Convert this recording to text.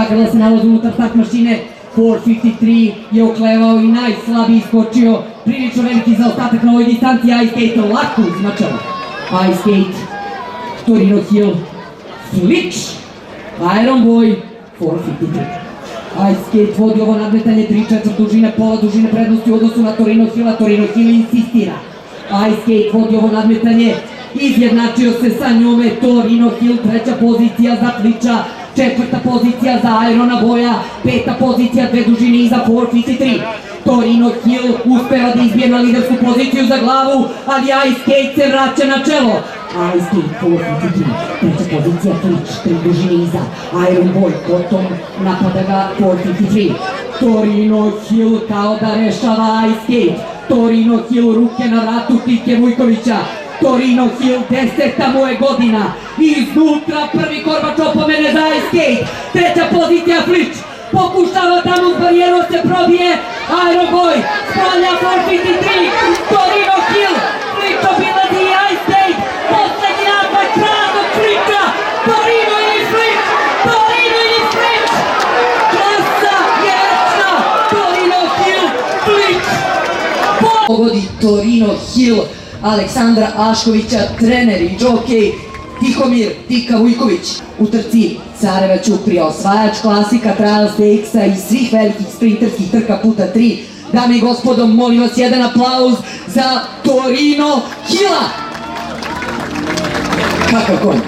Gavrila se nalazi unutar start mašine. 4.53 je oklevao i najslabiji iskočio. Prilično veliki zaostatak na ovoj distanci. Ice Skate lako uzima čelo. Ice Skate, Torino Hill, Flič, Iron Boy, 4.53. Ice Skate vodi ovo nadmetanje 3/4 dužine, pola dužine prednosti u odnosu na Torino Hilla. Torino Hill insistira. Ice Skate vodi ovo nadmetanje, izjednačio se sa njome Torino Hill, treća pozicija za Fliča, četvrta pozicija za Irona Boya, peta pozicija, dve dužine iza 4.53. Torino Hill uspeva da izbije na lidersku poziciju za glavu, ali Ice Skate se vraća na čelo. Ice Skate 4.53, treća pozicija Flič, tri dužine iza, Iron Boy, potom napada ga 4.53. Torino Hill kao da rešava Ice Skate. Torino Hill ruke na vratu Tike Vujkovića. Torino Hill, 10. mu je godina. Iznutra prvi korbač opomene za Ice Skate. Treća pozicija Flič. Pokušava tamo uz barijeru se probije. Iron Boy spalja 4.53. Torino Hill. Flič obilazi Ice Skate. Poslednji napad praznog Fliča. Torino ili Flič. Torino ili Flič. Klasa je večna. Torino Hill, Flič. Pogodi Torino Hill Aleksandra Aškovića, trener i džokej Tihomir Tika Vujković. U trci Careva Ćuprija, osvajač klasika Trial Stakesa i svih velikih sprinterskih trka puta 3. Dame i gospodo, molim vas jedan aplauz za Torino Hilla. Kakav konj.